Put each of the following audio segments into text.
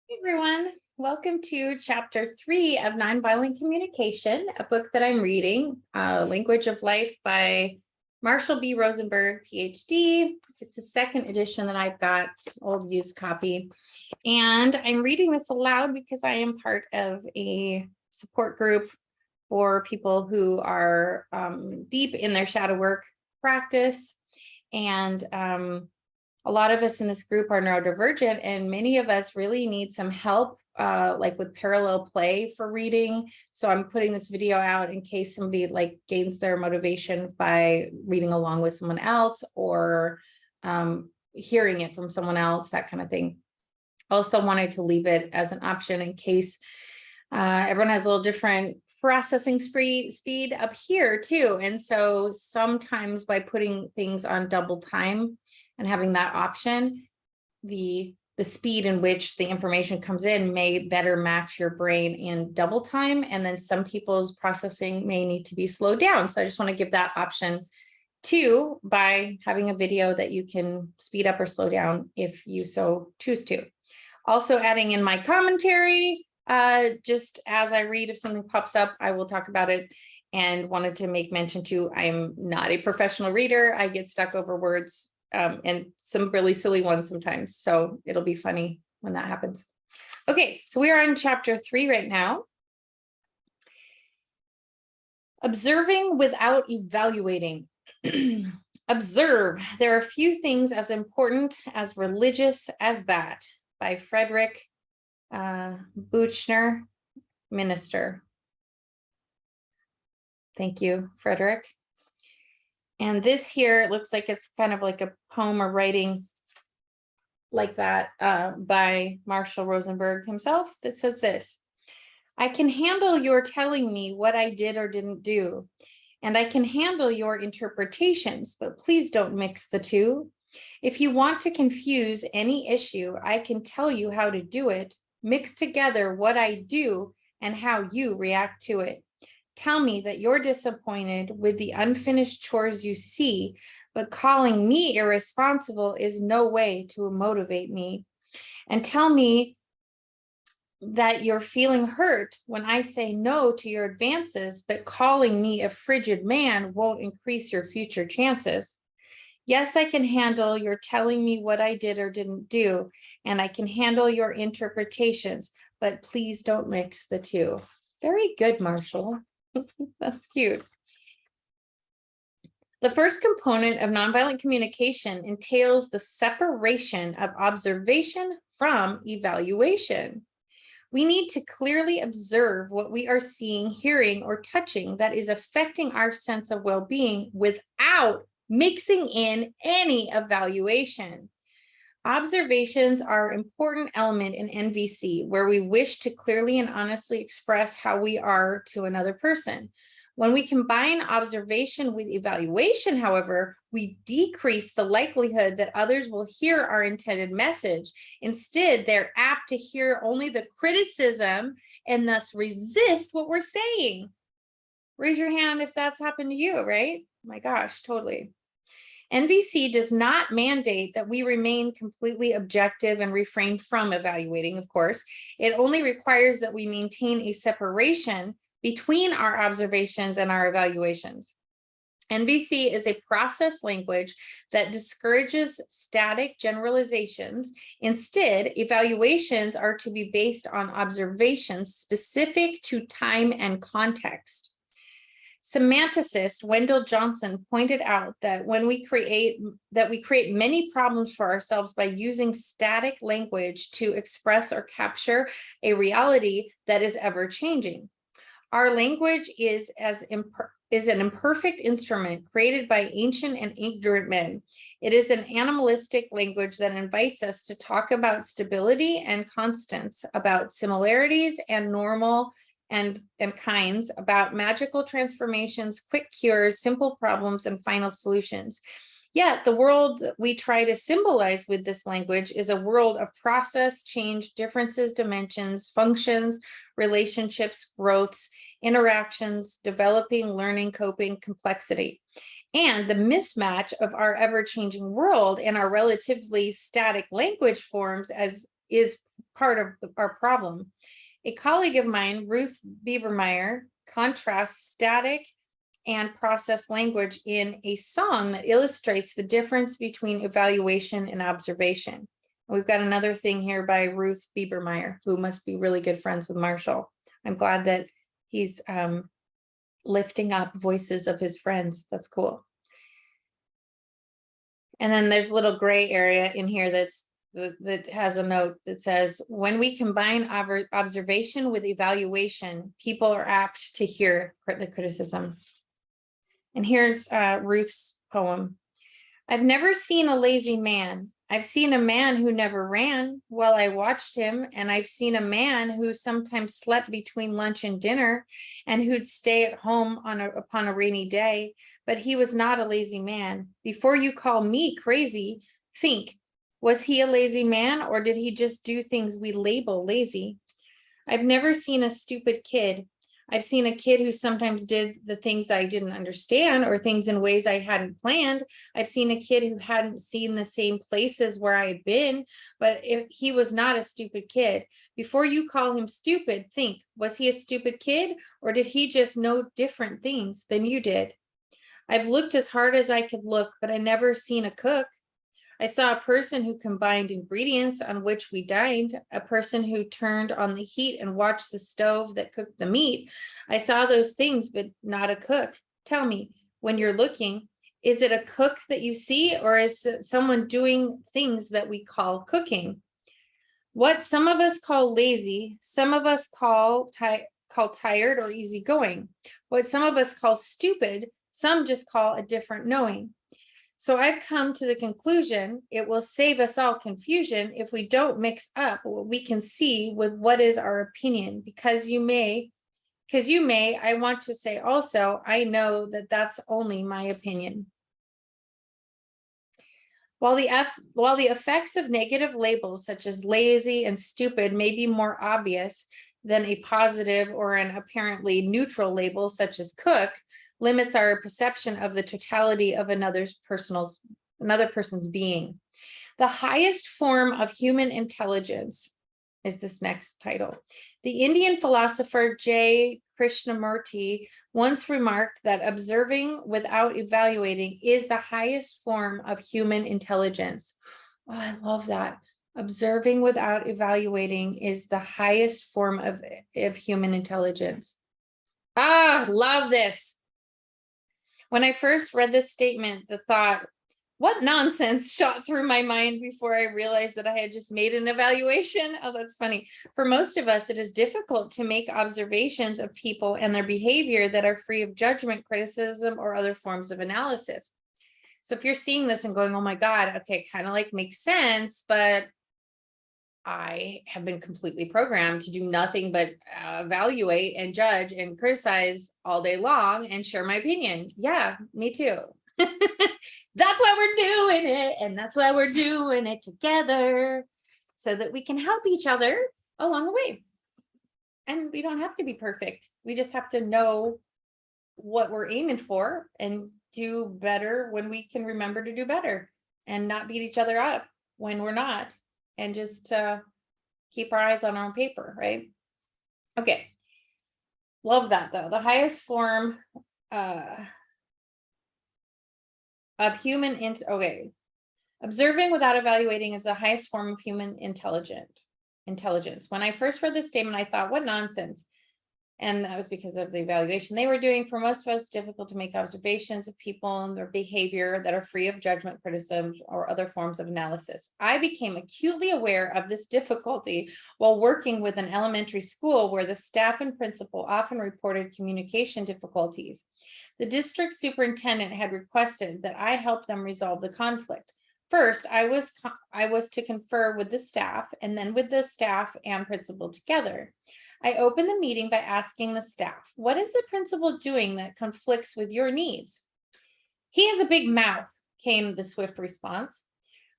Hey everyone, welcome to chapter 3 of Nonviolent Communication, a book that I'm reading, Language of Life by Marshall B. Rosenberg, PhD. It's the second edition that I've got, old used copy. And I'm reading this aloud because I am part of a support group for people who are deep in their shadow work practice. And a lot of us in this group are neurodivergent, and many of us really need some help, like with parallel play for reading. So I'm putting this video out in case somebody gains their motivation by reading along with someone else or hearing it from someone else, that kind of thing. Also wanted to leave it as an option in case everyone has a little different processing speed up here too. And so sometimes by putting things on double time and having that option, the speed in which the information comes in may better match your brain in double time. And then some people's processing may need to be slowed down. So I just want to give that option too by having a video that you can speed up or slow down if you so choose to. Also adding in my commentary, just as I read, if something pops up, I will talk about it. And wanted to make mention too, I'm not a professional reader. I get stuck over words and some really silly ones sometimes. So it'll be funny when that happens. Okay, so we are on chapter 3 right now. Observing without evaluating. Observe. There are few things as important as religious as that, by Frederick Buchner, minister. Thank you, Frederick. And this here, it looks like it's kind of like a poem or writing like that by Marshall Rosenberg himself that says this: I can handle your telling me what I did or didn't do, and I can handle your interpretations, but please don't mix the two. If you want to confuse any issue, I can tell you how to do it. Mix together what I do and how you react to it. Tell me that you're disappointed with the unfinished chores you see, but calling me irresponsible is no way to motivate me. And tell me that you're feeling hurt when I say no to your advances, but calling me a frigid man won't increase your future chances. Yes, I can handle your telling me what I did or didn't do, and I can handle your interpretations, but please don't mix the two. Very good, Marshall. That's cute. The first component of nonviolent communication entails the separation of observation from evaluation. We need to clearly observe what we are seeing, hearing, or touching that is affecting our sense of well-being without mixing in any evaluation. Observations are an important element in NVC, where we wish to clearly and honestly express how we are to another person. When we combine observation with evaluation, however, we decrease the likelihood that others will hear our intended message. Instead, they're apt to hear only the criticism and thus resist what we're saying. Raise your hand if that's happened to you, right? My gosh, totally. NVC does not mandate that we remain completely objective and refrain from evaluating, of course. It only requires that we maintain a separation between our observations and our evaluations. NVC is a process language that discourages static generalizations. Instead, evaluations are to be based on observations specific to time and context. Semanticist Wendell Johnson pointed out that we create many problems for ourselves by using static language to express or capture a reality that is ever changing. Our language is an imperfect instrument created by ancient and ignorant men. It is an animalistic language that invites us to talk about stability and constants, about similarities and normal and kinds, about magical transformations, quick cures, simple problems, and final solutions. Yet the world that we try to symbolize with this language is a world of process, change, differences, dimensions, functions, relationships, growths, interactions, developing, learning, coping, complexity. And the mismatch of our ever-changing world and our relatively static language forms is part of our problem. A colleague of mine, Ruth Biebermeyer, contrasts static and processed language in a song that illustrates the difference between evaluation and observation. We've got another thing here by Ruth Biebermeyer, who must be really good friends with Marshall. I'm glad that he's lifting up voices of his friends. That's cool. And then there's a little gray area in here that has a note that says, when we combine observation with evaluation, people are apt to hear the criticism. And here's Ruth's poem. I've never seen a lazy man. I've seen a man who never ran while I watched him, and I've seen a man who sometimes slept between lunch and dinner and who'd stay at home upon a rainy day, but he was not a lazy man. Before you call me crazy, think, was he a lazy man, or did he just do things we label lazy? I've never seen a stupid kid. I've seen a kid who sometimes did the things that I didn't understand or things in ways I hadn't planned. I've seen a kid who hadn't seen the same places where I had been, but if he was not a stupid kid. Before you call him stupid, think, was he a stupid kid, or did he just know different things than you did? I've looked as hard as I could look, but I never seen a cook. I saw a person who combined ingredients on which we dined, a person who turned on the heat and watched the stove that cooked the meat. I saw those things, but not a cook. Tell me, when you're looking, is it a cook that you see, or is it someone doing things that we call cooking? What some of us call lazy, some of us call tired or easygoing. What some of us call stupid, some just call a different knowing. So I've come to the conclusion it will save us all confusion if we don't mix up what we can see with what is our opinion, because you may, I want to say also, I know that that's only my opinion. While the effects of negative labels such as lazy and stupid may be more obvious than a positive or an apparently neutral label such as cook, limits our perception of the totality of another person's being. The highest form of human intelligence is this next title. The Indian philosopher J. Krishnamurti once remarked that observing without evaluating is the highest form of human intelligence. Oh, I love that. Observing without evaluating is the highest form of human intelligence. Ah, love this. When I first read this statement, the thought, what nonsense, shot through my mind before I realized that I had just made an evaluation. Oh, that's funny. For most of us, it is difficult to make observations of people and their behavior that are free of judgment, criticism, or other forms of analysis. So if you're seeing this and going, oh my God, okay, kind of like makes sense, but I have been completely programmed to do nothing but evaluate and judge and criticize all day long and share my opinion. Yeah, me too. That's why we're doing it. And that's why we're doing it together, so that we can help each other along the way. And we don't have to be perfect. We just have to know what we're aiming for and do better when we can remember to do better, and not beat each other up when we're not. And just keep our eyes on our own paper, right? Okay. Love that though. The highest form of human observing without evaluating is the highest form of human intelligence. When I first read this statement, I thought, what nonsense. And that was because of the evaluation they were doing. For most of us, it's difficult to make observations of people and their behavior that are free of judgment, criticism, or other forms of analysis. I became acutely aware of this difficulty while working with an elementary school where the staff and principal often reported communication difficulties. The district superintendent had requested that I help them resolve the conflict. First, I was to confer with the staff, and then with the staff and principal together. I opened the meeting by asking the staff, what is the principal doing that conflicts with your needs? He has a big mouth, came the swift response.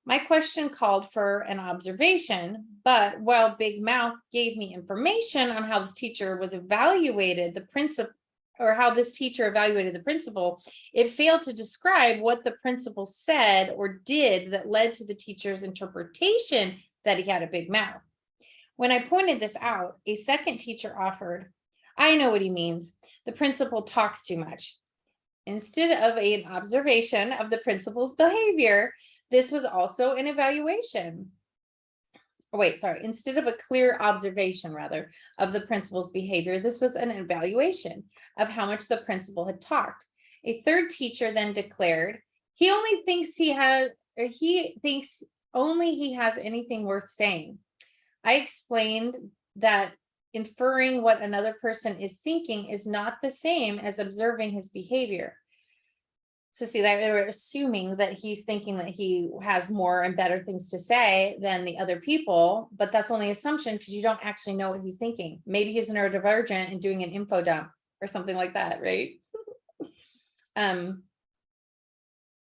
My question called for an observation, but while big mouth gave me information on how this teacher was evaluated the principal, or how this teacher evaluated the principal, it failed to describe what the principal said or did that led to the teacher's interpretation that he had a big mouth. When I pointed this out, a second teacher offered, I know what he means. The principal talks too much. Instead of an observation of the principal's behavior, this was also an evaluation. Instead of a clear observation, rather, of the principal's behavior, this was an evaluation of how much the principal had talked. A third teacher then declared, he thinks only he has anything worth saying. I explained that inferring what another person is thinking is not the same as observing his behavior. So see, that they were assuming that he's thinking that he has more and better things to say than the other people, but that's only assumption because you don't actually know what he's thinking. Maybe he's neurodivergent and doing an info dump or something like that, right?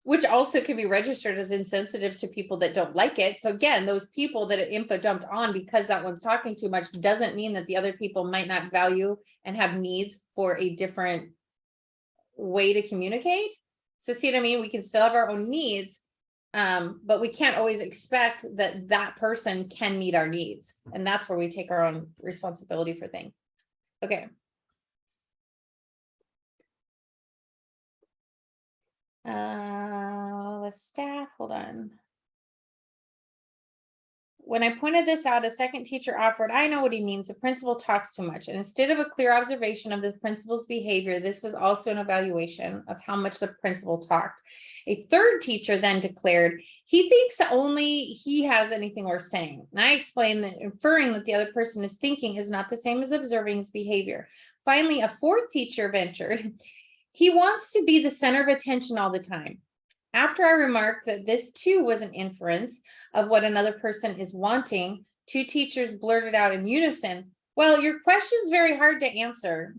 Which also can be registered as insensitive to people that don't like it. So again, those people that it info dumped on because that one's talking too much doesn't mean that the other people might not value and have needs for a different way to communicate. So see what I mean? We can still have our own needs, but we can't always expect that that person can meet our needs. And that's where we take our own responsibility for things. Okay. The staff, hold on. When I pointed this out, a second teacher offered, I know what he means. The principal talks too much. And instead of a clear observation of the principal's behavior, this was also an evaluation of how much the principal talked. A third teacher then declared, he thinks only he has anything worth saying. And I explained that inferring that the other person is thinking is not the same as observing his behavior. Finally, a fourth teacher ventured, he wants to be the center of attention all the time. After I remarked that this too was an inference of what another person is wanting, two teachers blurted out in unison, well, your question's very hard to answer.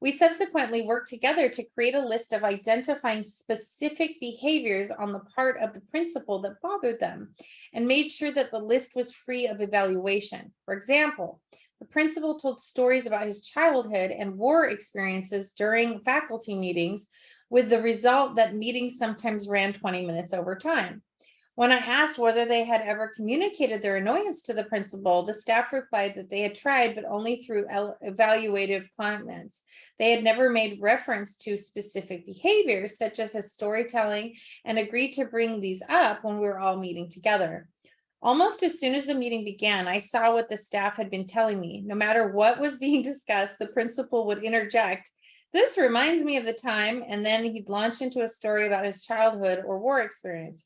We subsequently worked together to create a list of identifying specific behaviors on the part of the principal that bothered them and made sure that the list was free of evaluation. For example, the principal told stories about his childhood and war experiences during faculty meetings, with the result that meetings sometimes ran 20 minutes over time. When I asked whether they had ever communicated their annoyance to the principal, the staff replied that they had tried, but only through evaluative comments. They had never made reference to specific behaviors, such as his storytelling, and agreed to bring these up when we were all meeting together. Almost as soon as the meeting began, I saw what the staff had been telling me. No matter what was being discussed, the principal would interject, this reminds me of the time, and then he'd launch into a story about his childhood or war experience.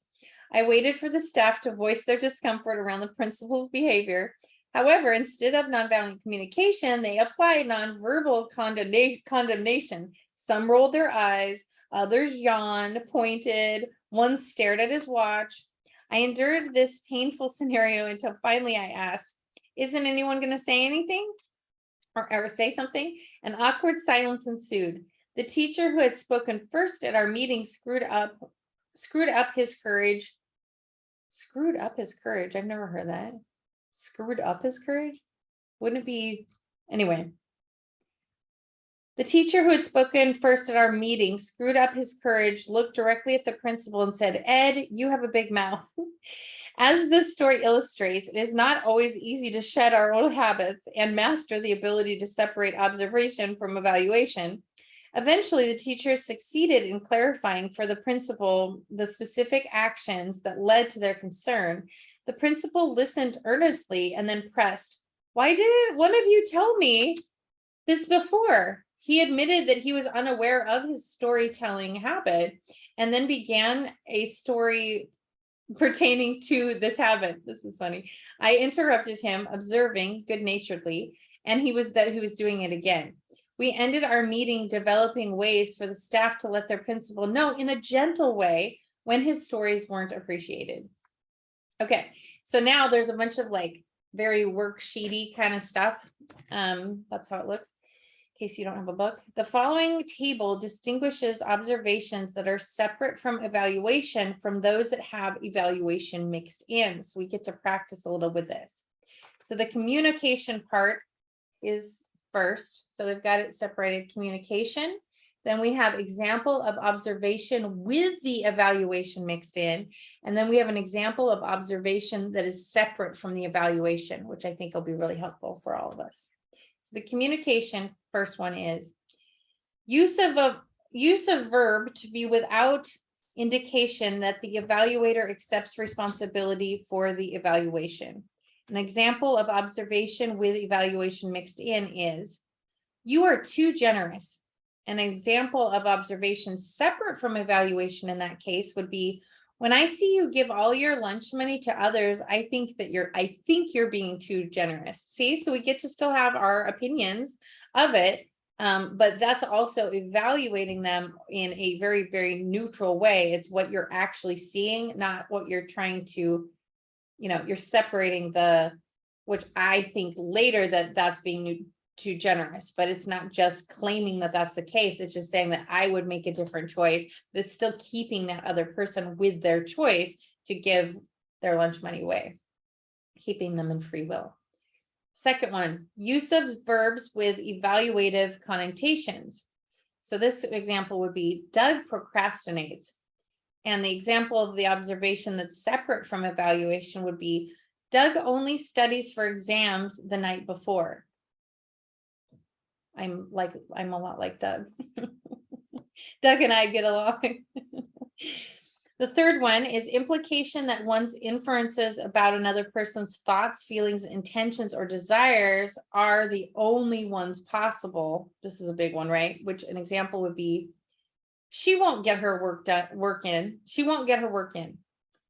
I waited for the staff to voice their discomfort around the principal's behavior. However, instead of nonviolent communication, they applied nonverbal condemnation. Some rolled their eyes, others yawned, pointed, one stared at his watch. I endured this painful scenario until finally I asked, isn't anyone going to say anything? Or say something? An awkward silence ensued. The teacher who had spoken first at our meeting screwed up his courage. Screwed up his courage. I've never heard that. Screwed up his courage? Wouldn't it be? Anyway. The teacher who had spoken first at our meeting screwed up his courage, looked directly at the principal and said, Ed, you have a big mouth. As this story illustrates, it is not always easy to shed our old habits and master the ability to separate observation from evaluation. Eventually, the teacher succeeded in clarifying for the principal the specific actions that led to their concern. The principal listened earnestly and then pressed, why didn't one of you tell me this before? He admitted that he was unaware of his storytelling habit and then began a story pertaining to this habit. This is funny. I interrupted him, observing good-naturedly, and he was doing it again. We ended our meeting developing ways for the staff to let their principal know in a gentle way when his stories weren't appreciated. Okay, so now there's a bunch of like very worksheety kind of stuff. That's how it looks. In case you don't have a book. The following table distinguishes observations that are separate from evaluation from those that have evaluation mixed in. So we get to practice a little with this. So the communication part is first. So they've got it separated: communication, Then we have example of observation with the evaluation mixed in. And then we have an example of observation that is separate from the evaluation, which I think will be really helpful for all of us. So the communication, first one is use of verb to be without indication that the evaluator accepts responsibility for the evaluation. An example of observation with evaluation mixed in is, you are too generous. An example of observation separate from evaluation in that case would be, when I see you give all your lunch money to others, I think you're being too generous. See, so we get to still have our opinions of it, but that's also evaluating them in a very, very neutral way. It's what you're actually seeing, not what you're trying to, you're separating which I think later that's being too generous, but it's not just claiming that that's the case. It's just saying that I would make a different choice, but it's still keeping that other person with their choice to give their lunch money away, keeping them in free will. Second one, use of verbs with evaluative connotations. So this example would be, Doug procrastinates. And the example of the observation that's separate from evaluation would be, Doug only studies for exams the night before. I'm a lot like Doug. Doug and I get along. The third one is implication that one's inferences about another person's thoughts, feelings, intentions, or desires are the only ones possible. This is a big one, right? Which an example would be, she won't get her work in. She won't get her work in.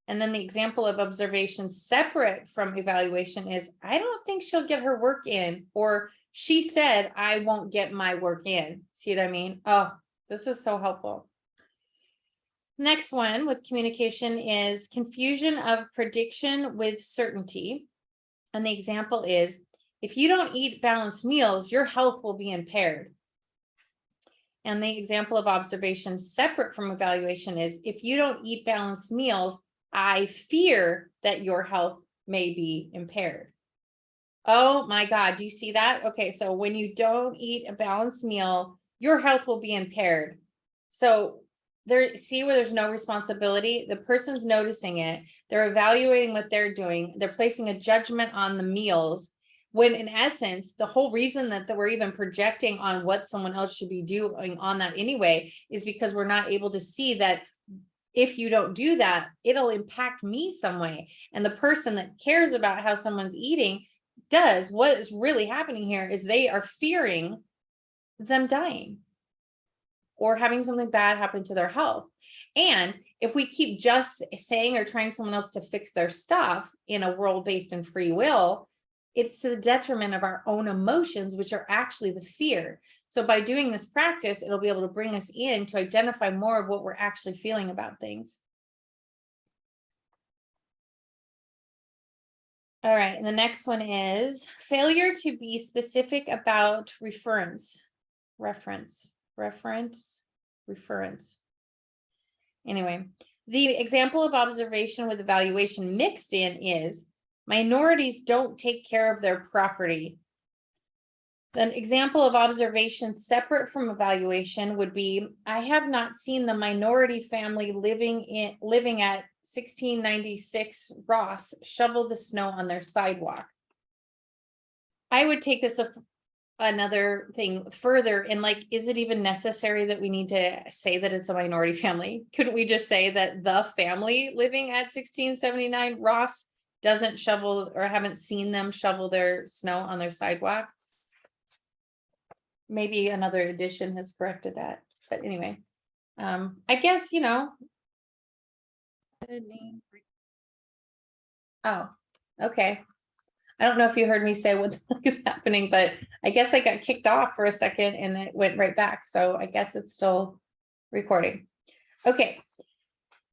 And then the example of observation separate from evaluation is, I don't think she'll get her work in, or she said, I won't get my work in. See what I mean? Oh, this is so helpful. Next one with communication is confusion of prediction with certainty. And the example is, if you don't eat balanced meals, your health will be impaired. And the example of observation separate from evaluation is, if you don't eat balanced meals, I fear that your health may be impaired. Oh my God, do you see that? Okay, so when you don't eat a balanced meal, your health will be impaired. So see where there's no responsibility? The person's noticing it. They're evaluating what they're doing. They're placing a judgment on the meals, when in essence, the whole reason that we're even projecting on what someone else should be doing on that anyway is because we're not able to see that if you don't do that, it'll impact me some way. And the person that cares about how someone's eating does. What is really happening here is they are fearing them dying or having something bad happen to their health. And if we keep just saying or trying someone else to fix their stuff in a world based in free will, it's to the detriment of our own emotions, which are actually the fear. So by doing this practice, it'll be able to bring us in to identify more of what we're actually feeling about things. All right, and the next one is failure to be specific about reference. Anyway, the example of observation with evaluation mixed in is, minorities don't take care of their property. An example of observation separate from evaluation would be, I have not seen the minority family living at 1696 Ross shovel the snow on their sidewalk. I would take this another thing further, and is it even necessary that we need to say that it's a minority family? Couldn't we just say that the family living at 1679 Ross doesn't shovel, or haven't seen them shovel their snow on their sidewalk? Maybe another edition has corrected that, but anyway, I guess, oh, okay. I don't know if you heard me say what is happening, but I guess I got kicked off for a second and it went right back. So I guess it's still recording. Okay.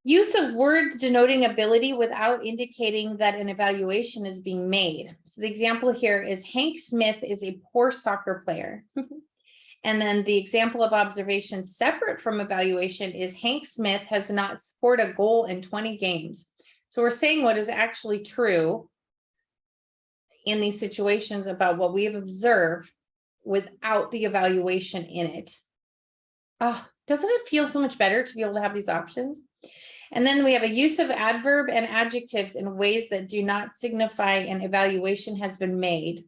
Use of words denoting ability without indicating that an evaluation is being made. So the example here is, Hank Smith is a poor soccer player. And then the example of observation separate from evaluation is, Hank Smith has not scored a goal in 20 games. So we're saying what is actually true in these situations about what we have observed without the evaluation in it. Oh, doesn't it feel so much better to be able to have these options? And then we have a use of adverb and adjectives in ways that do not signify an evaluation has been made.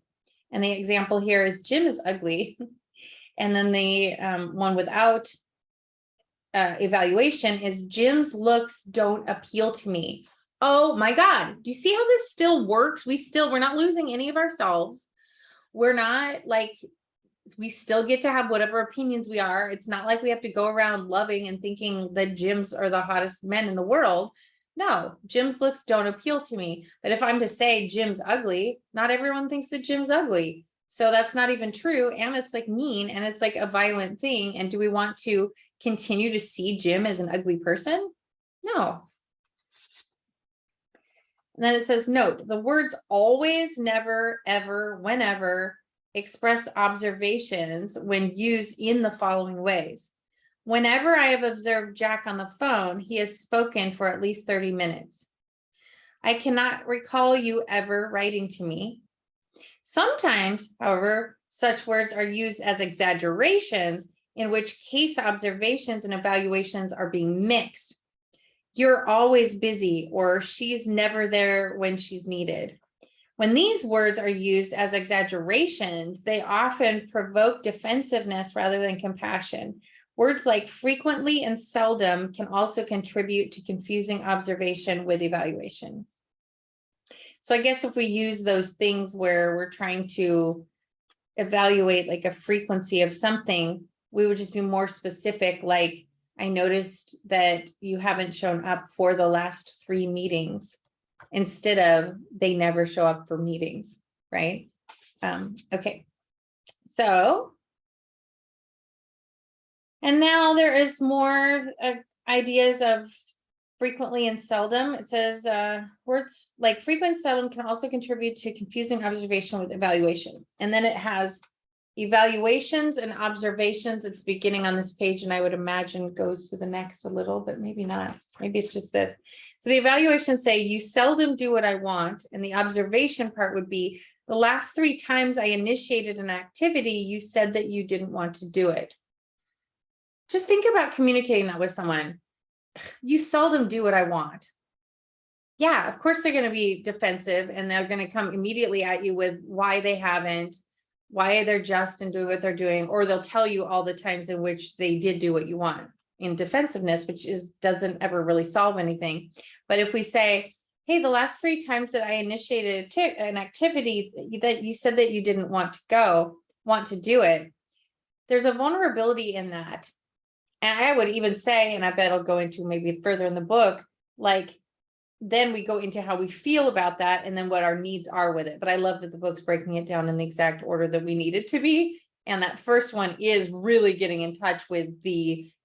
And the example here is Jim is ugly. And then the one without evaluation is Jim's looks don't appeal to me. Oh my God. Do you see how this still works? We're not losing any of ourselves. We're not like, we still get to have whatever opinions we are. It's not like we have to go around loving and thinking that Jim's are the hottest men in the world. No, Jim's looks don't appeal to me. But if I'm to say Jim's ugly, not everyone thinks that Jim's ugly. So that's not even true. And it's like mean and it's like a violent thing. And do we want to continue to see Jim as an ugly person? No. And then it says, note, the words always, never, ever, whenever express observations when used in the following ways. Whenever I have observed Jack on the phone, he has spoken for at least 30 minutes. I cannot recall you ever writing to me. Sometimes, however, such words are used as exaggerations, in which case observations and evaluations are being mixed. You're always busy, or she's never there when she's needed. When these words are used as exaggerations, they often provoke defensiveness rather than compassion. Words like frequently and seldom can also contribute to confusing observation with evaluation. So I guess if we use those things where we're trying to evaluate like a frequency of something, we would just be more specific. Like, I noticed that you haven't shown up for the last 3 meetings, instead of they never show up for meetings, right? Okay, so, and now there is more ideas of frequently and seldom. It says words like frequent and seldom can also contribute to confusing observation with evaluation. And then it has evaluations and observations. It's beginning on this page, and I would imagine goes to the next a little, but maybe not. Maybe it's just this. So the evaluations say you seldom do what I want. And the observation part would be the last 3 times I initiated an activity, you said that you didn't want to do it. Just think about communicating that with someone. You seldom do what I want. Yeah, of course they're going to be defensive and they're going to come immediately at you with why they haven't, why they're just in doing what they're doing, or they'll tell you all the times in which they did do what you want in defensiveness, which doesn't ever really solve anything. But if we say, hey, the last 3 times that I initiated an activity that you said that you didn't want to do it, there's a vulnerability in that. And I would even say, and I bet I'll go into maybe further in the book, like, then we go into how we feel about that and then what our needs are with it. But I love that the book's breaking it down in the exact order that we need it to be. And that first one is really getting in touch with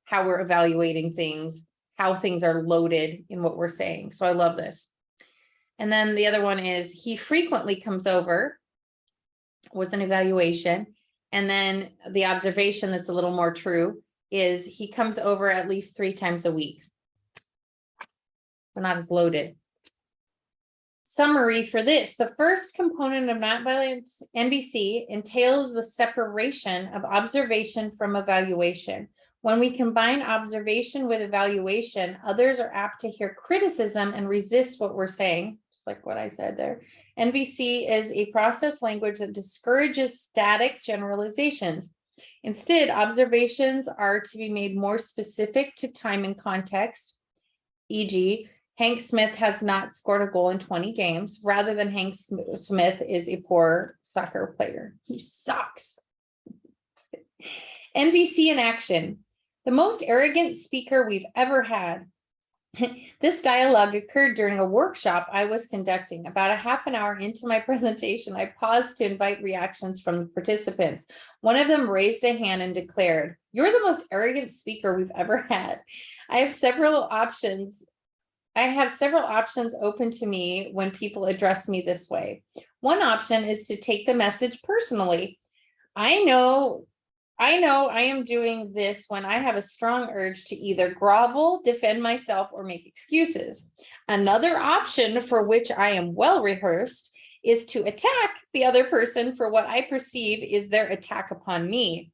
how we're evaluating things, how things are loaded in what we're saying. So I love this. And then the other one is he frequently comes over, was an evaluation. And then the observation that's a little more true is he comes over at least 3 times a week. But not as loaded. Summary for this. The first component of nonviolent NVC entails the separation of observation from evaluation. When we combine observation with evaluation, others are apt to hear criticism and resist what we're saying, just like what I said there. NVC is a process language that discourages static generalizations. Instead, observations are to be made more specific to time and context, e.g., Hank Smith has not scored a goal in 20 games, rather than Hank Smith is a poor soccer player. He sucks. NVC in action. The most arrogant speaker we've ever had. This dialogue occurred during a workshop I was conducting. About a half an hour into my presentation, I paused to invite reactions from the participants. One of them raised a hand and declared, "You're the most arrogant speaker we've ever had." I have several options open to me when people address me this way. One option is to take the message personally. I know I am doing this when I have a strong urge to either grovel, defend myself, or make excuses. Another option, for which I am well rehearsed, is to attack the other person for what I perceive is their attack upon me.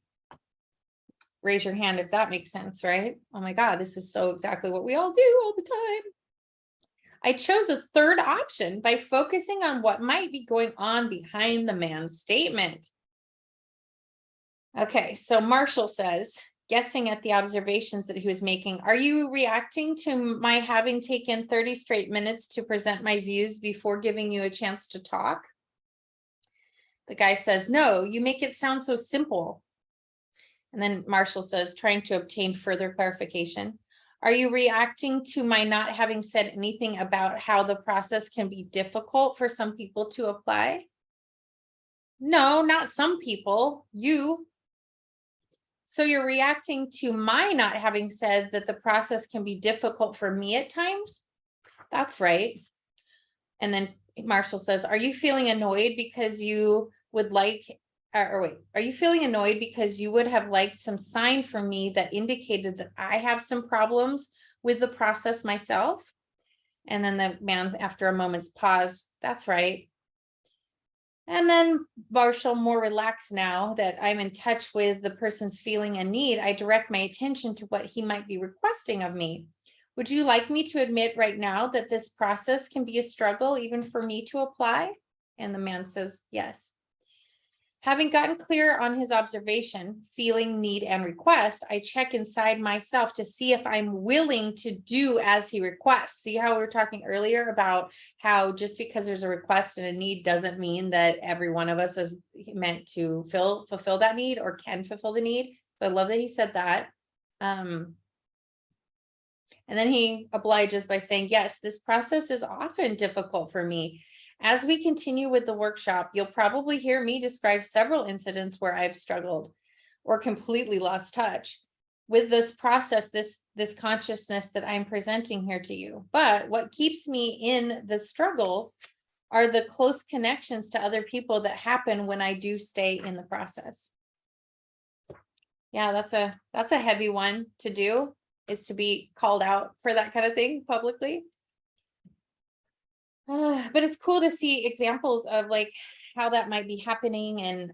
Raise your hand if that makes sense, right? Oh my God, this is so exactly what we all do all the time. I chose a third option by focusing on what might be going on behind the man's statement. Okay, so Marshall says, guessing at the observations that he was making, are you reacting to my having taken 30 straight minutes to present my views before giving you a chance to talk? The guy says, no, you make it sound so simple. And then Marshall says, trying to obtain further clarification, are you reacting to my not having said anything about how the process can be difficult for some people to apply? No, not some people, you. So you're reacting to my not having said that the process can be difficult for me at times? That's right. And then Marshall says, are you feeling annoyed because you would like, are you feeling annoyed because you would have liked some sign from me that indicated that I have some problems with the process myself? And then the man, after a moment's pause, that's right. And then Marshall, more relaxed now that I'm in touch with the person's feeling and need, I direct my attention to what he might be requesting of me. Would you like me to admit right now that this process can be a struggle even for me to apply? And the man says, yes. Having gotten clear on his observation, feeling, need, and request, I check inside myself to see if I'm willing to do as he requests. See how we were talking earlier about how just because there's a request and a need doesn't mean that every one of us is meant to fulfill that need or can fulfill the need. So I love that he said that. And then he obliges by saying, yes, this process is often difficult for me. As we continue with the workshop, you'll probably hear me describe several incidents where I've struggled or completely lost touch with this process, this consciousness that I'm presenting here to you. But what keeps me in the struggle are the close connections to other people that happen when I do stay in the process. Yeah, that's a heavy one to do, is to be called out for that kind of thing publicly. But it's cool to see examples of like how that might be happening and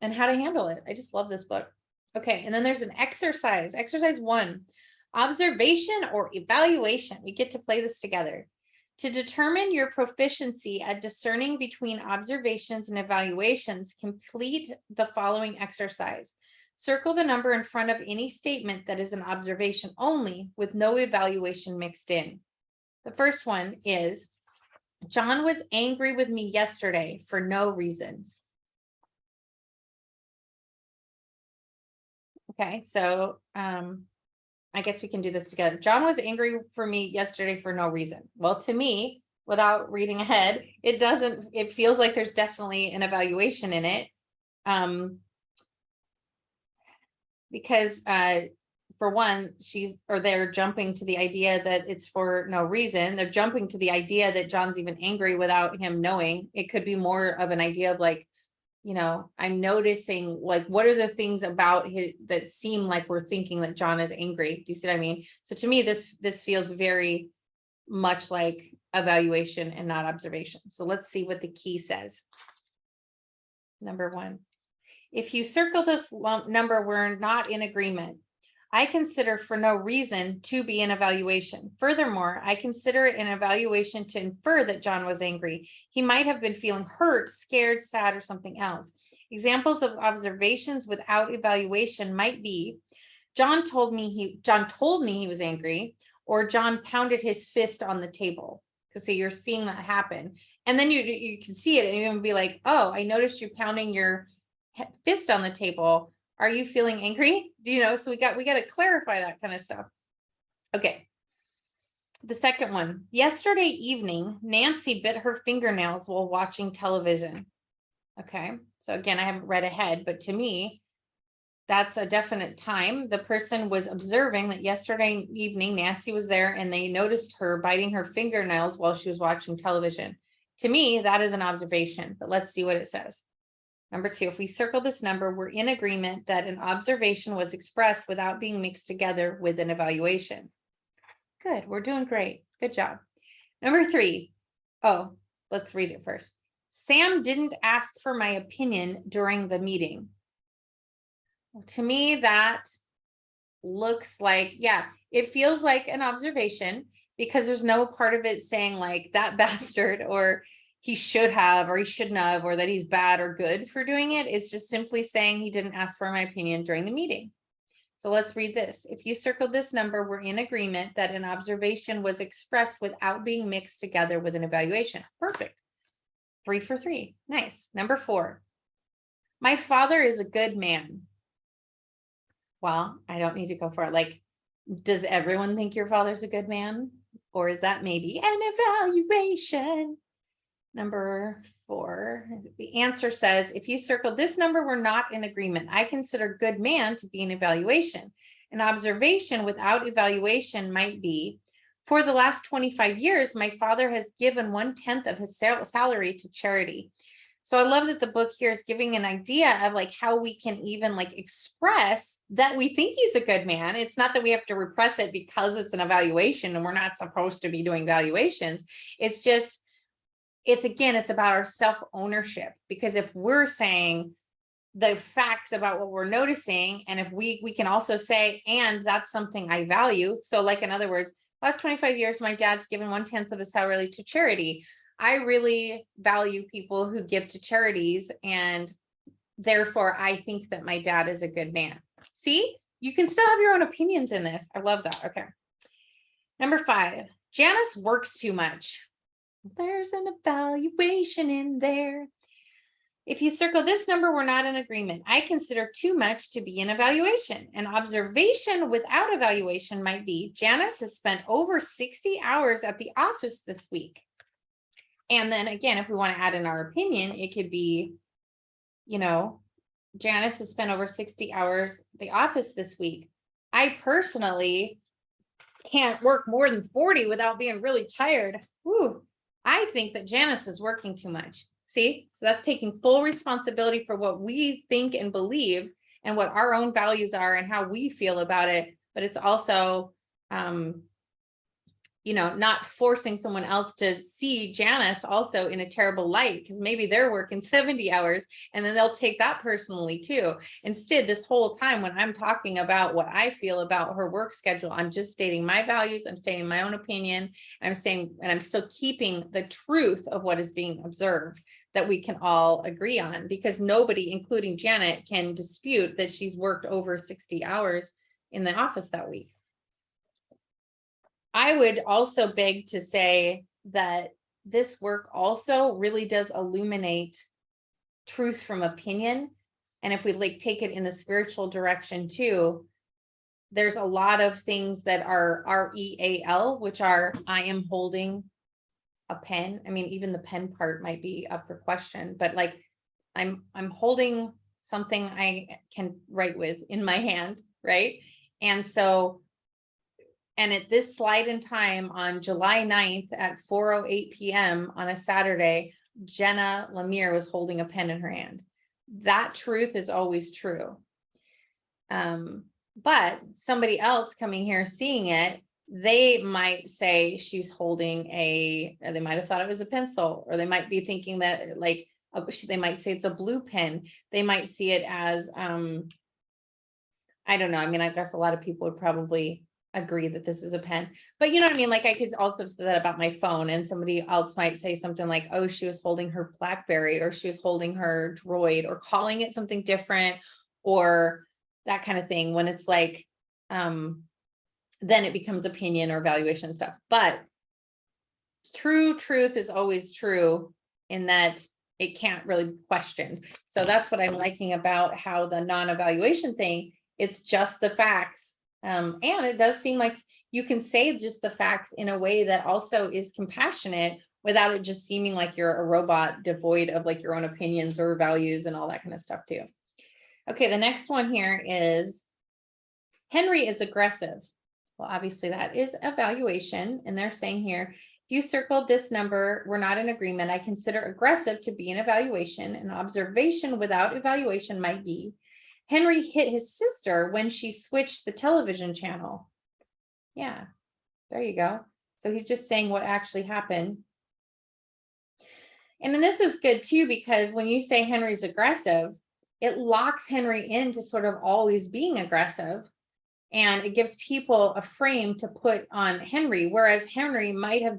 how to handle it. I just love this book. Okay, and then there's an exercise. Exercise 1, observation or evaluation. We get to play this together. To determine your proficiency at discerning between observations and evaluations, complete the following exercise. Circle the number in front of any statement that is an observation only with no evaluation mixed in. The first one is, John was angry with me yesterday for no reason. Okay, so I guess we can do this together. John was angry for me yesterday for no reason. Well, to me, without reading ahead, it feels like there's definitely an evaluation in it. Because for one, they're jumping to the idea that it's for no reason. They're jumping to the idea that John's even angry without him knowing. It could be more of an idea of like, I'm noticing like, what are the things about his that seem like we're thinking that John is angry? Do you see what I mean? So to me, this feels very much like evaluation and not observation. So let's see what the key says. Number 1, if you circle this number, we're not in agreement. I consider for no reason to be an evaluation. Furthermore, I consider it an evaluation to infer that John was angry. He might have been feeling hurt, scared, sad, or something else. Examples of observations without evaluation might be, John told me he was angry, or John pounded his fist on the table. Because see, you're seeing that happen. And then you can see it and you're gonna be like, oh, I noticed you pounding your fist on the table. Are you feeling angry? So we got to clarify that kind of stuff. Okay. The second one, yesterday evening, Nancy bit her fingernails while watching television. Okay. So again, I haven't read ahead, but to me, that's a definite time. The person was observing that yesterday evening, Nancy was there and they noticed her biting her fingernails while she was watching television. To me, that is an observation, but let's see what it says. Number 2, if we circle this number, we're in agreement that an observation was expressed without being mixed together with an evaluation. Good, we're doing great. Good job. Number 3, let's read it first. Sam didn't ask for my opinion during the meeting. To me, that looks like, yeah, it feels like an observation because there's no part of it saying like that bastard or he should have or he shouldn't have or that he's bad or good for doing it. It's just simply saying he didn't ask for my opinion during the meeting. So let's read this. If you circled this number, we're in agreement that an observation was expressed without being mixed together with an evaluation. Perfect. 3 for 3. Nice. Number 4. My father is a good man. Well, I don't need to go for it. Like, does everyone think your father's a good man? Or is that maybe an evaluation? Number 4, the answer says, if you circle this number, we're not in agreement. I consider good man to be an evaluation. An observation without evaluation might be, for the last 25 years, my father has given 1/10 of his salary to charity. So I love that the book here is giving an idea of like how we can even like express that we think he's a good man. It's not that we have to repress it because it's an evaluation and we're not supposed to be doing valuations. It's just, it's about our self-ownership, because if we're saying the facts about what we're noticing, and if we can also say, and that's something I value. So like, in other words, last 25 years, my dad's given 1/10 of his salary to charity. I really value people who give to charities, and therefore I think that my dad is a good man. See, you can still have your own opinions in this. I love that. Okay. Number 5, Janice works too much. There's an evaluation in there. If you circle this number, we're not in agreement. I consider too much to be an evaluation. An observation without evaluation might be, Janice has spent over 60 hours at the office this week. And then again, if we want to add in our opinion, it could be, Janice has spent over 60 hours at the office this week. I personally can't work more than 40 without being really tired. Whew. I think that Janice is working too much. See, so that's taking full responsibility for what we think and believe and what our own values are and how we feel about it. But it's also, not forcing someone else to see Janice also in a terrible light, because maybe they're working 70 hours and then they'll take that personally too. Instead, this whole time when I'm talking about what I feel about her work schedule, I'm just stating my values, I'm stating my own opinion, and I'm saying, and I'm still keeping the truth of what is being observed that we can all agree on, because nobody, including Janet, can dispute that she's worked over 60 hours in the office that week. I would also beg to say that this work also really does illuminate truth from opinion. And if we take it in the spiritual direction too, there's a lot of things that are REAL, which are, I am holding a pen. I mean, even the pen part might be up for question, but like I'm holding something I can write with in my hand, right? And so, and at this slide in time on July 9th at 4:08 p.m. on a Saturday, Jenna Lemire was holding a pen in her hand. That truth is always true. But somebody else coming here seeing it, they might say she's holding they might have thought it was a pencil, or they might be thinking that they might say it's a blue pen. They might see it as, I don't know. I mean, I guess a lot of people would probably agree that this is a pen, but you know what I mean? Like I could also say that about my phone, and somebody else might say something like, oh, she was holding her BlackBerry, or she was holding her Droid, or calling it something different, or that kind of thing. When it's like, then it becomes opinion or valuation stuff. But true truth is always true in that it can't really be questioned. So that's what I'm liking about how the non-evaluation thing, it's just the facts. And it does seem like you can say just the facts in a way that also is compassionate without it just seeming like you're a robot devoid of like your own opinions or values and all that kind of stuff too. Okay, the next one here is Henry is aggressive. Well, obviously that is evaluation. And they're saying here, if you circled this number, we're not in agreement. I consider aggressive to be an evaluation. An observation without evaluation might be, Henry hit his sister when she switched the television channel. Yeah, there you go. So he's just saying what actually happened. And then this is good too, because when you say Henry's aggressive, it locks Henry into sort of always being aggressive. And it gives people a frame to put on Henry, whereas Henry might have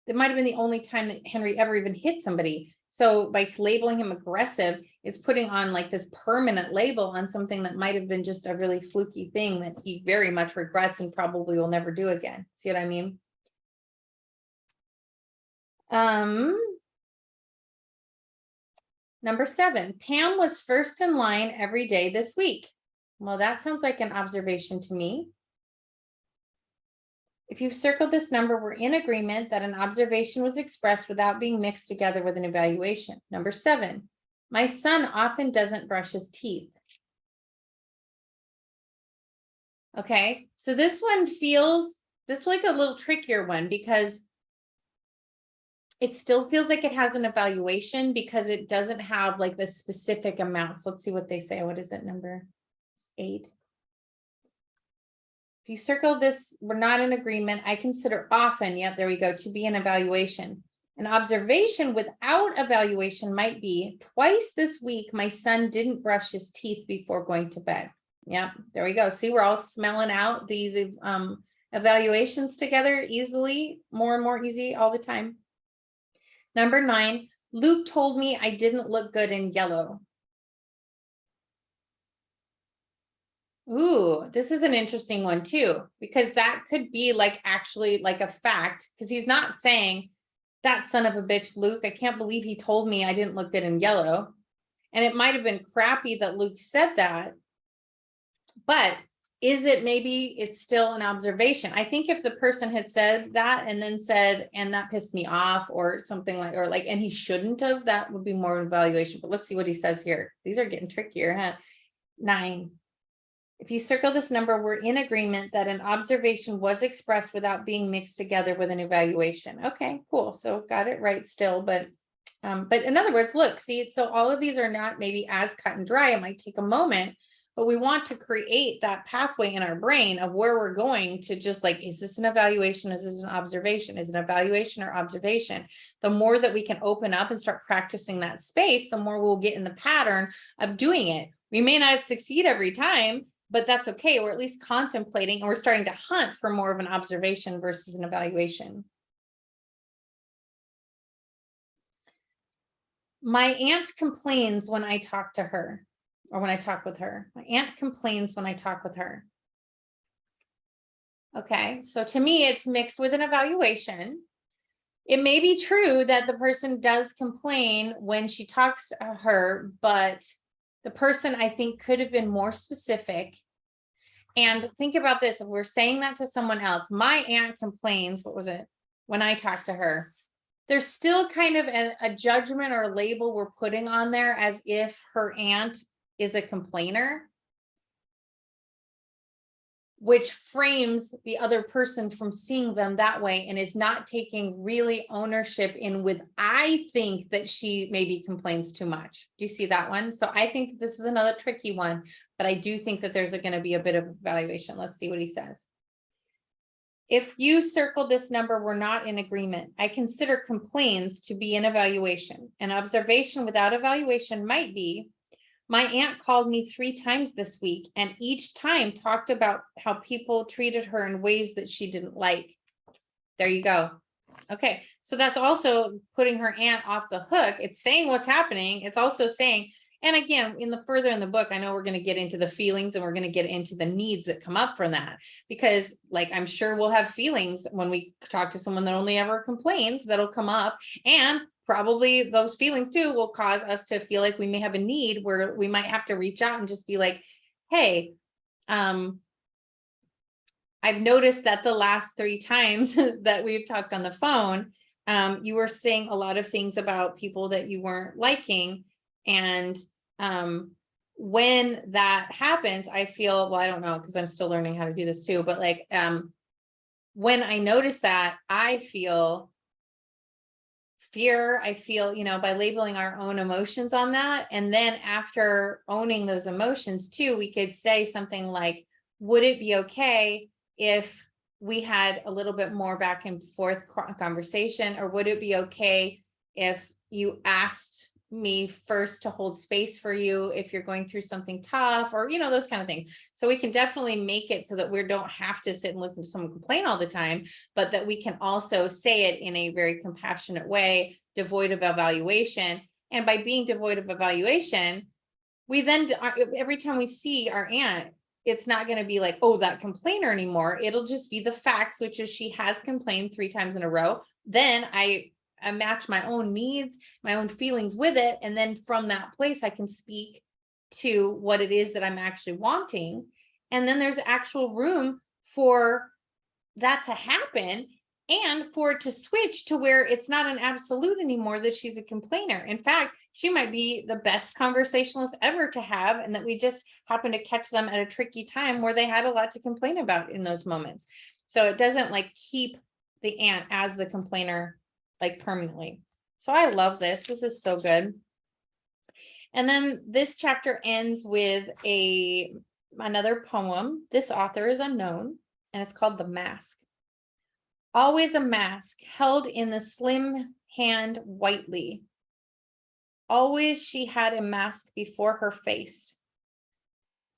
it might have been the only time that Henry ever even hit somebody. So by labeling him aggressive, it's putting on like this permanent label on something that might have been just a really fluky thing that he very much regrets and probably will never do again. See what I mean? Number 7, Pam was first in line every day this week. Well, that sounds like an observation to me. If you've circled this number, we're in agreement that an observation was expressed without being mixed together with an evaluation. Number 7, my son often doesn't brush his teeth. Okay, so this one feels like a little trickier one because it still feels like it has an evaluation because it doesn't have like the specific amounts. Let's see what they say. What is it? Number 8. If you circle this, we're not in agreement. I consider often, yep, there we go, to be an evaluation. An observation without evaluation might be twice this week, my son didn't brush his teeth before going to bed. Yep, there we go. See, we're all smelling out these evaluations together easily, more and more easy all the time. Number 9, Luke told me I didn't look good in yellow. Ooh, this is an interesting one too, because that could be like actually like a fact, because he's not saying that son of a bitch, Luke, I can't believe he told me I didn't look good in yellow. And it might have been crappy that Luke said that, but is it maybe it's still an observation? I think if the person had said that and then said, and that pissed me off or something like, or like, and he shouldn't have, that would be more of an evaluation. But let's see what he says here. These are getting trickier, huh? 9. If you circle this number, we're in agreement that an observation was expressed without being mixed together with an evaluation. Okay, cool. So got it right still, but in other words, look, see, so all of these are not maybe as cut and dry. It might take a moment, but we want to create that pathway in our brain of where we're going to just like, is this an evaluation? Is this an observation? Is it an evaluation or observation? The more that we can open up and start practicing that space, the more we'll get in the pattern of doing it. We may not succeed every time, but that's okay. We're at least contemplating and we're starting to hunt for more of an observation versus an evaluation. My aunt complains when I talk to her or when I talk with her. My aunt complains when I talk with her. Okay, so to me, it's mixed with an evaluation. It may be true that the person does complain when she talks to her, but the person I think could have been more specific. And think about this, if we're saying that to someone else, my aunt complains, what was it? When I talk to her, there's still kind of a judgment or a label we're putting on there as if her aunt is a complainer, which frames the other person from seeing them that way and is not taking really ownership in with, I think that she maybe complains too much. Do you see that one? So I think this is another tricky one, but I do think that there's going to be a bit of evaluation. Let's see what he says. If you circle this number, we're not in agreement. I consider complaints to be an evaluation. An observation without evaluation might be, my aunt called me 3 times this week and each time talked about how people treated her in ways that she didn't like. There you go. Okay, so that's also putting her aunt off the hook. It's saying what's happening. It's also saying, and again, further in the book, I know we're going to get into the feelings and we're going to get into the needs that come up from that, because like, I'm sure we'll have feelings when we talk to someone that only ever complains, that'll come up, and probably those feelings too will cause us to feel like we may have a need where we might have to reach out and just be like, hey, I've noticed that the last 3 times that we've talked on the phone, you were saying a lot of things about people that you weren't liking. And when that happens, I feel, well, I don't know, because I'm still learning how to do this too, but like, when I notice that, I feel fear, I feel, by labeling our own emotions on that. And then after owning those emotions too, we could say something like, would it be okay if we had a little bit more back and forth conversation, or would it be okay if you asked me first to hold space for you if you're going through something tough, or, those kind of things. So we can definitely make it so that we don't have to sit and listen to someone complain all the time, but that we can also say it in a very compassionate way, devoid of evaluation. And by being devoid of evaluation, we then, every time we see our aunt, it's not going to be like, oh, that complainer anymore. It'll just be the facts, which is she has complained 3 times in a row. Then I match my own needs, my own feelings with it. And then from that place, I can speak to what it is that I'm actually wanting. And then there's actual room for that to happen, and for it to switch to where it's not an absolute anymore that she's a complainer. In fact, she might be the best conversationalist ever to have, and that we just happen to catch them at a tricky time where they had a lot to complain about in those moments. So it doesn't like keep the aunt as the complainer like permanently. So I love this. This is so good. And then this chapter ends with another poem. This author is unknown, and it's called The Mask. Always a mask held in the slim hand whitely. Always she had a mask before her face.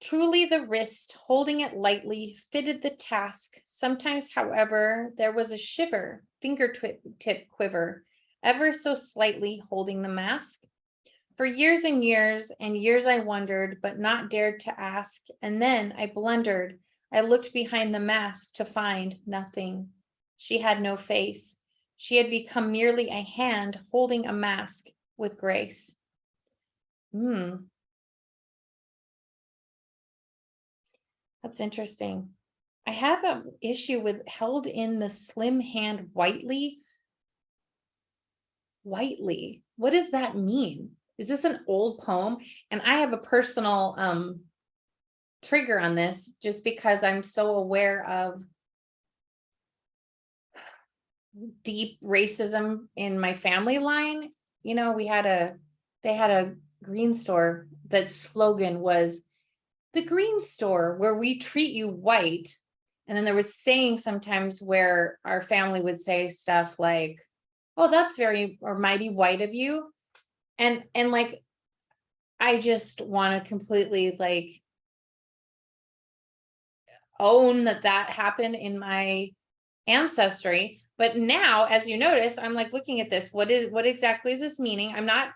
Truly the wrist, holding it lightly, fitted the task. Sometimes, however, there was a shiver, fingertip quiver, ever so slightly holding the mask. For years and years and years I wondered, but not dared to ask. And then I blundered. I looked behind the mask to find nothing. She had no face. She had become merely a hand holding a mask with grace. That's interesting. I have an issue with held in the slim hand whitely. Whitely, what does that mean? Is this an old poem? And I have a personal trigger on this, just because I'm so aware of deep racism in my family line. They had a green store that slogan was the green store where we treat you white. And then there was saying sometimes where our family would say stuff like, oh, that's very or mighty white of you. And like, I just want to completely like own that happened in my ancestry. But now, as you notice, I'm like looking at this. What exactly is this meaning? I'm not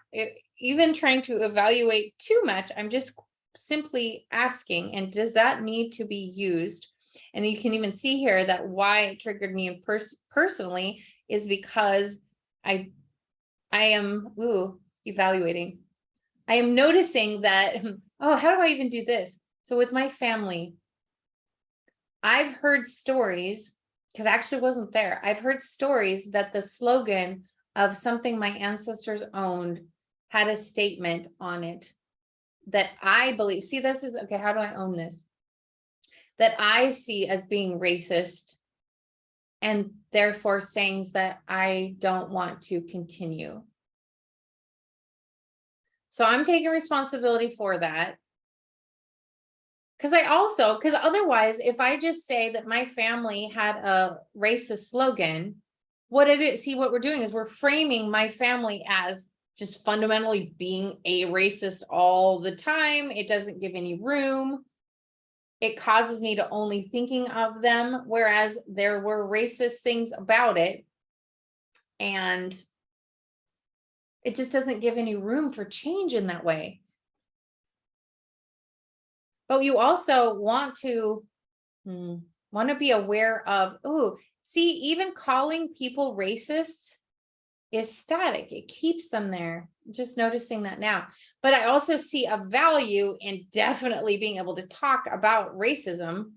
even trying to evaluate too much. I'm just simply asking, and does that need to be used? And you can even see here that why it triggered me personally is because I am evaluating. I am noticing that, oh, how do I even do this? So with my family, I've heard stories, because I actually wasn't there. I've heard stories that the slogan of something my ancestors owned had a statement on it that I believe, see, this is, okay, how do I own this? That I see as being racist, and therefore sayings that I don't want to continue. So I'm taking responsibility for that. Because otherwise, if I just say that my family had a racist slogan, what we're doing is we're framing my family as just fundamentally being a racist all the time. It doesn't give any room. It causes me to only thinking of them, whereas there were racist things about it. And it just doesn't give any room for change in that way. But you also want to be aware of, even calling people racists is static. It keeps them there. Just noticing that now. But I also see a value in definitely being able to talk about racism.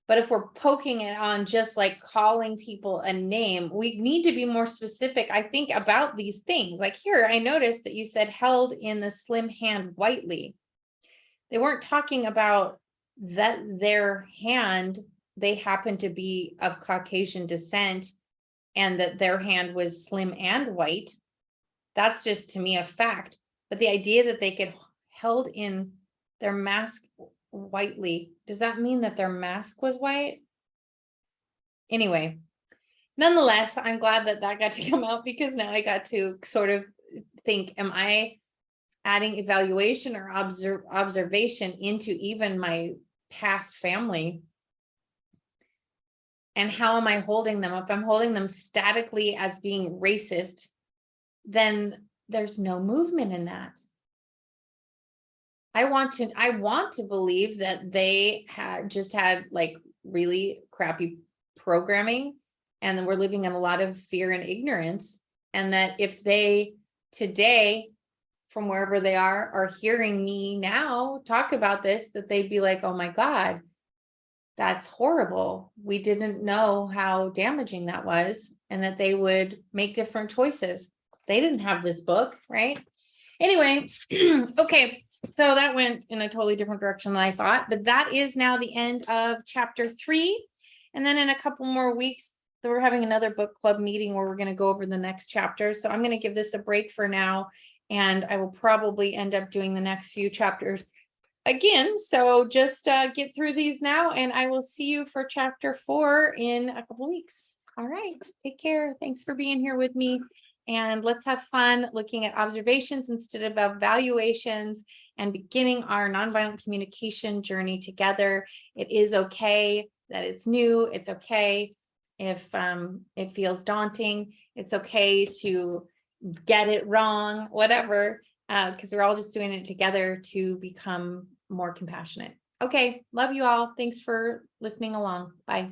But if we're poking it on just like calling people a name, we need to be more specific, I think, about these things. Like here, I noticed that you said held in the slim hand whitely. They weren't talking about that their hand, they happened to be of Caucasian descent and that their hand was slim and white. That's just, to me, a fact. But the idea that they could held in their mask whitely, does that mean that their mask was white? Anyway, nonetheless, I'm glad that got to come out, because now I got to sort of think, am I adding evaluation or observation into even my past family? And how am I holding them? If I'm holding them statically as being racist, then there's no movement in that. I want to believe that they had like really crappy programming, and then we're living in a lot of fear and ignorance. And that if they today, from wherever they are hearing me now talk about this, that they'd be like, oh my God, that's horrible. We didn't know how damaging that was, and that they would make different choices. They didn't have this book, right? Anyway, okay. So that went in a totally different direction than I thought, but that is now the end of chapter 3. And then in a couple more weeks, we're having another book club meeting where we're going to go over the next chapter. So I'm going to give this a break for now, and I will probably end up doing the next few chapters again. So just get through these now, and I will see you for chapter 4 in a couple weeks. All right. Take care. Thanks for being here with me. And let's have fun looking at observations instead of evaluations, and beginning our nonviolent communication journey together. It is okay that it's new. It's okay if it feels daunting. It's okay to get it wrong, whatever, because we're all just doing it together to become more compassionate. Okay, love you all. Thanks for listening along. Bye.